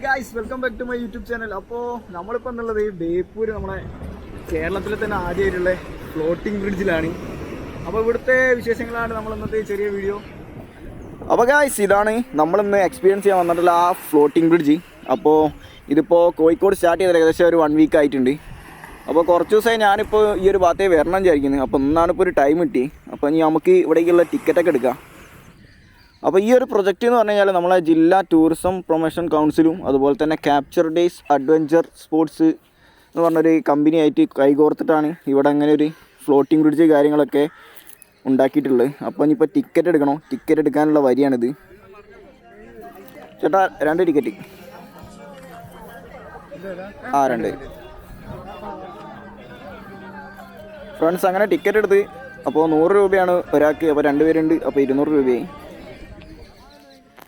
Guys, welcome back to my YouTube channel. അപ്പോൾ നമ്മളിപ്പോൾ എന്നുള്ളത് ബേപ്പൂർ, നമ്മുടെ കേരളത്തിലെ തന്നെ ആദ്യമായിട്ടുള്ള ഫ്ലോട്ടിംഗ് ബ്രിഡ്ജിലാണ്. അപ്പോൾ ഇവിടുത്തെ വിശേഷങ്ങളാണ് നമ്മൾ ഇന്നത്തെ ചെറിയ വീഡിയോ. അപ്പോൾ ഗൈസ്, ഇതാണ് നമ്മളിന്ന് എക്സ്പീരിയൻസ് ചെയ്യാൻ വന്നിട്ടുള്ള ആ ഫ്ലോട്ടിംഗ് ബ്രിഡ്ജ്. അപ്പോൾ ഇതിപ്പോൾ കോഴിക്കോട് സ്റ്റാർട്ട് ചെയ്തത് ഏകദേശം ഒരു 1 വീക്ക് ആയിട്ടുണ്ട്. അപ്പോൾ കുറച്ച് ദിവസമായി ഞാനിപ്പോൾ ഈ ഒരു ഭാഗത്തേ വരണം വിചാരിക്കുന്നത്. അപ്പോൾ ഇന്നാണിപ്പോൾ ഒരു ടൈം കിട്ടി. അപ്പോൾ ഇനി നമുക്ക് ഇവിടേക്കുള്ള ടിക്കറ്റൊക്കെ എടുക്കാം. അപ്പോൾ ഈ ഒരു പ്രൊജക്റ്റ് എന്ന് പറഞ്ഞു കഴിഞ്ഞാൽ നമ്മളെ ജില്ലാ ടൂറിസം പ്രൊമോഷൻ കൗൺസിലും അതുപോലെ തന്നെ ക്യാപ്ചർ ഡേയ്സ് അഡ്വഞ്ചർ സ്പോർട്സ് എന്ന് പറഞ്ഞൊരു കമ്പനിയായിട്ട് കൈകോർത്തിട്ടാണ് ഇവിടെ അങ്ങനെ ഒരു ഫ്ലോട്ടിംഗ് ബ്രിഡ്ജ് കാര്യങ്ങളൊക്കെ ഉണ്ടാക്കിയിട്ടുള്ളത്. അപ്പോൾ ഇനിയിപ്പോൾ ടിക്കറ്റ് എടുക്കണോ? ടിക്കറ്റ് എടുക്കാനുള്ള വരിയാണിത്. ചേട്ടാ 2 ടിക്കറ്റ്. 2 ഫ്രണ്ട്സ് അങ്ങനെ ടിക്കറ്റ് എടുത്ത്. അപ്പോൾ 100 രൂപയാണ് ഒരാൾക്ക്. അപ്പോൾ 2 പേരുണ്ട്. അപ്പോൾ 200 രൂപയായി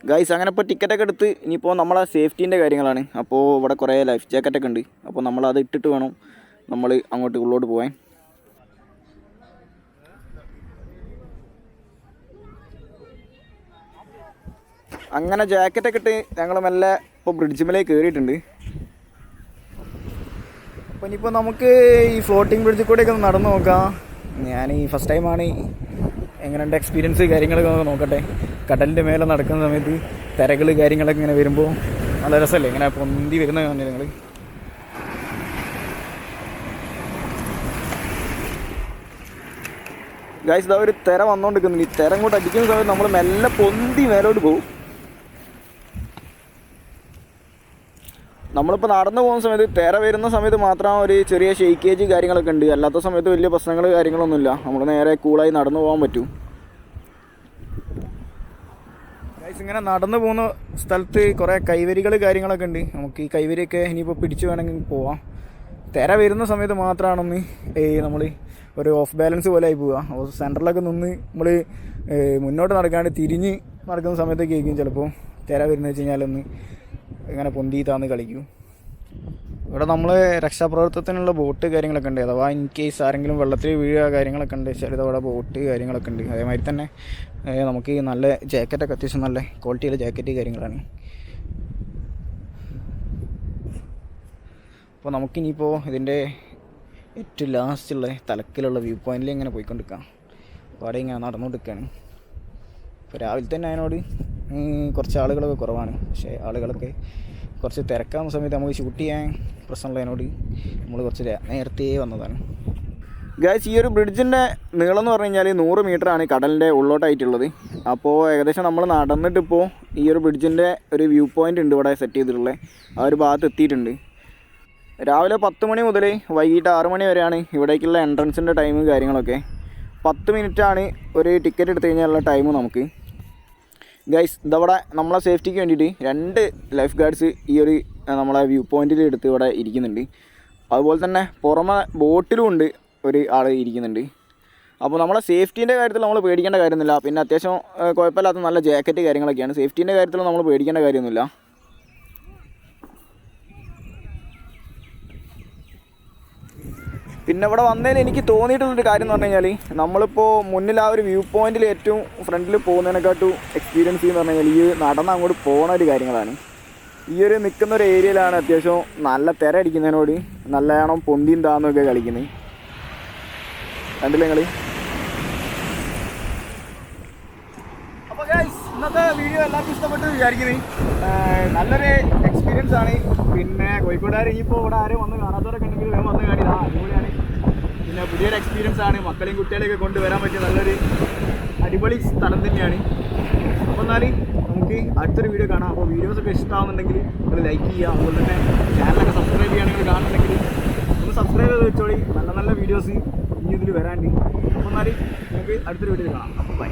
ഗൈസ്. അങ്ങനെ ഇപ്പോൾ ടിക്കറ്റൊക്കെ എടുത്ത് ഇനിയിപ്പോൾ നമ്മളെ സേഫ്റ്റീൻ്റെ കാര്യങ്ങളാണ്. അപ്പോൾ ഇവിടെ കുറേ ലൈഫ് ജാക്കറ്റൊക്കെ ഉണ്ട്. അപ്പോൾ നമ്മളത് ഇട്ടിട്ട് വേണം നമ്മൾ അങ്ങോട്ട് ഉള്ളോട്ട് പോകാൻ. അങ്ങനെ ജാക്കറ്റൊക്കെ ഇട്ട് ഞങ്ങൾ മെല്ലെ ഇപ്പോൾ ബ്രിഡ്ജിമേലേക്ക് കയറിയിട്ടുണ്ട്. അപ്പോൾ ഇനിയിപ്പോൾ നമുക്ക് ഈ ഫ്ലോട്ടിംഗ് ബ്രിഡ്ജിൽ കൂടെയൊക്കെ ഒന്ന് നടന്നു നോക്കാം. ഞാൻ ഈ ഫസ്റ്റ് ടൈമാണ്. എങ്ങനെയുണ്ട് എക്സ്പീരിയൻസ് കാര്യങ്ങളൊക്കെ നോക്കട്ടെ. കടലിൻ്റെ മേലെ നടക്കുന്ന സമയത്ത് തിരകൾ കാര്യങ്ങളൊക്കെ ഇങ്ങനെ വരുമ്പോൾ നല്ല രസമല്ലേ, ഇങ്ങനെ പൊന്തി വരുന്ന കാണുന്നത് നിങ്ങൾ. ഗൈസ്, ഇതാ ഒരു തിര വന്നുകൊണ്ടിരിക്കുന്നുണ്ട്. ഈ തിര ഇങ്ങോട്ട് അടിക്കുന്ന സമയത്ത് നമ്മൾ മെല്ലെ പൊന്തി മേലോട്ട് പോകും. നമ്മളിപ്പോൾ നടന്നു പോകുന്ന സമയത്ത് തിര വരുന്ന സമയത്ത് മാത്രം ഒരു ചെറിയ ഷെയ്ക്കേജ് കാര്യങ്ങളൊക്കെ ഉണ്ട്. അല്ലാത്ത സമയത്ത് വലിയ പ്രശ്നങ്ങൾ കാര്യങ്ങളൊന്നുമില്ല. നമ്മൾ നേരെ കൂളായി നടന്നു പോകാൻ പറ്റും. ഗൈസ്, ഇങ്ങനെ നടന്നു പോകുന്ന സ്ഥലത്ത് കുറേ കൈവരികൾ കാര്യങ്ങളൊക്കെ ഉണ്ട്. നമുക്ക് ഈ കൈവരിയൊക്കെ ഇനിയിപ്പോൾ പിടിച്ച് വേണമെങ്കിൽ പോവാം. തിര വരുന്ന സമയത്ത് മാത്രമാണൊന്ന് നമ്മൾ ഒരു ഓഫ് ബാലൻസ് പോലെ ആയി പോവുക. അപ്പോൾ സെൻറ്ററിലൊക്കെ നിന്ന് നമ്മൾ മുന്നോട്ട് നടക്കാണ്ട് തിരിഞ്ഞ് നടക്കുന്ന സമയത്തൊക്കെ ആയിരിക്കും ചിലപ്പോൾ തിര വരുന്നത് വെച്ച് കഴിഞ്ഞാലൊന്ന് ഇങ്ങനെ പൊന്തി താന്ന് കളിക്കും. ഇവിടെ നമ്മൾ രക്ഷാപ്രവർത്തനത്തിനുള്ള ബോട്ട് കാര്യങ്ങളൊക്കെ ഉണ്ട്. അഥവാ ഇൻ കേസ് ആരെങ്കിലും വെള്ളത്തിൽ വീഴുക കാര്യങ്ങളൊക്കെ ഉണ്ട്. ചിലത് അവിടെ ബോട്ട് കാര്യങ്ങളൊക്കെ ഉണ്ട്. അതേമാതിരി തന്നെ നമുക്ക് നല്ല ജാക്കറ്റൊക്കെ അത്യാവശ്യം നല്ല ക്വാളിറ്റിയുള്ള ജാക്കറ്റ് കാര്യങ്ങളാണ്. അപ്പോൾ നമുക്കിനിയിപ്പോൾ ഇതിൻ്റെ ഏറ്റവും ലാസ്റ്റുള്ള തലക്കിലുള്ള വ്യൂ പോയിന്റിൽ ഇങ്ങനെ പോയിക്കൊണ്ടിരിക്കാം. അപ്പോൾ അവിടെ ഇങ്ങനെ നടന്നുകൊണ്ടിരിക്കുകയാണ്. ഇപ്പോൾ രാവിലെ തന്നെ അതിനോട് കുറച്ച് ആളുകളൊക്കെ കുറവാണ്. പക്ഷേ ആളുകളൊക്കെ കുറച്ച് തിരക്കാവുന്ന സമയത്ത് നമുക്ക് ഷൂട്ട് ചെയ്യാൻ പ്രശ്നമുള്ളതിനോട് നമ്മൾ കുറച്ച് നേരത്തെ വന്നതാണ്. ഗൈസ്, ഈ ഒരു ബ്രിഡ്ജിൻ്റെ നീളം എന്ന് പറഞ്ഞു കഴിഞ്ഞാൽ 100 മീറ്ററാണ് കടലിൻ്റെ ഉള്ളോട്ടായിട്ടുള്ളത്. അപ്പോൾ ഏകദേശം നമ്മൾ നടന്നിട്ടിപ്പോൾ ഈ ഒരു ബ്രിഡ്ജിൻ്റെ ഒരു വ്യൂ പോയിൻ്റ് ഉണ്ട് ഇവിടെ സെറ്റ് ചെയ്തിട്ടുള്ളത്. ആ ഒരു ഭാഗത്ത് എത്തിയിട്ടുണ്ട്. രാവിലെ 10 മണി മുതൽ വൈകിട്ട് 6 മണി വരെയാണ് ഇവിടേക്കുള്ള എൻട്രൻസിൻ്റെ ടൈം കാര്യങ്ങളൊക്കെ. 10 മിനിറ്റാണ് ഒരു ടിക്കറ്റ് എടുത്തു കഴിഞ്ഞാലുള്ള ടൈം നമുക്ക്. ഗൈസ്, ഇതവിടെ നമ്മളെ സേഫ്റ്റിക്ക് വേണ്ടിയിട്ട് 2 ലൈഫ് ഗാർഡ്സ് ഈ ഒരു നമ്മളെ വ്യൂ പോയിൻറ്റിൽ എടുത്ത് ഇവിടെ ഇരിക്കുന്നുണ്ട്. അതുപോലെ തന്നെ പുറമെ ബോട്ടിലും ഉണ്ട് ഒരു ആൾ ഇരിക്കുന്നുണ്ട്. അപ്പോൾ നമ്മളെ സേഫ്റ്റീൻ്റെ കാര്യത്തിൽ നമ്മൾ പേടിക്കേണ്ട കാര്യമൊന്നുമില്ല. പിന്നെ അത്യാവശ്യം കുഴപ്പമില്ലാത്ത നല്ല ജാക്കറ്റ് കാര്യങ്ങളൊക്കെയാണ്. സേഫ്റ്റീൻ്റെ കാര്യത്തിൽ നമ്മൾ പേടിക്കേണ്ട കാര്യമൊന്നുമില്ല. പിന്നെ ഇവിടെ വന്നതിൽ എനിക്ക് തോന്നിയിട്ടുള്ളൊരു കാര്യം എന്ന് പറഞ്ഞു കഴിഞ്ഞാൽ നമ്മളിപ്പോൾ മുന്നിൽ ആ ഒരു വ്യൂ പോയിന്റിൽ ഏറ്റവും ഫ്രണ്ടിൽ പോകുന്നതിനെക്കാട്ടും എക്സ്പീരിയൻസ് എന്ന് പറഞ്ഞു കഴിഞ്ഞാൽ ഈ നടന്ന് അങ്ങോട്ട് പോകുന്ന ഒരു കാര്യങ്ങളാണ്. ഈ ഒരു നിൽക്കുന്ന ഒരു ഏരിയയിലാണ് അത്യാവശ്യം നല്ല തിര അടിക്കുന്നതിനോട് നല്ലവണ്ണം പൊന്തിയും താന്നൊക്കെ കളിക്കുന്നത്. കണ്ടില്ലേ നിങ്ങൾ? അപ്പോൾ ഗൈസ്, ഇന്നത്തെ വീഡിയോ എല്ലാവർക്കും ഇഷ്ടപ്പെട്ടു വിചാരിക്കുന്നത്. നല്ലൊരു എക്സ്പീരിയൻസ് ആണ്. പിന്നെ കോഴിക്കോടുകാർ ഇനിയിപ്പോൾ ഇവിടെ ആരും വന്ന് കാണാത്തവരൊക്കെ ഉണ്ടെങ്കിൽ വേഗം വന്ന് കാണില്ല, അടിപൊളിയാണ്. പിന്നെ പുതിയൊരു എക്സ്പീരിയൻസ് ആണ്. മക്കളെയും കുട്ടികളെയൊക്കെ കൊണ്ടുവരാൻ പറ്റിയ നല്ലൊരു അടിപൊളി സ്ഥലം തന്നെയാണ്. അപ്പോൾ എന്നാൽ നമുക്ക് അടുത്തൊരു വീഡിയോ കാണാം. അപ്പോൾ വീഡിയോസൊക്കെ ഇഷ്ടമാകുന്നുണ്ടെങ്കിൽ നിങ്ങൾ ലൈക്ക് ചെയ്യുക. അതുപോലെ തന്നെ ചാനലൊക്കെ സബ്സ്ക്രൈബ് ചെയ്യുകയാണെങ്കിൽ കാണുന്നുണ്ടെങ്കിൽ ഒന്ന് സബ്സ്ക്രൈബ് ചെയ്ത് വെച്ചോളി. നല്ല നല്ല വീഡിയോസ് ഇനി ഇതിൽ വരാണ്ട്. അപ്പോൾ എന്നാൽ നമുക്ക് അടുത്തൊരു വീഡിയോ കാണാം. അപ്പോൾ ബൈ.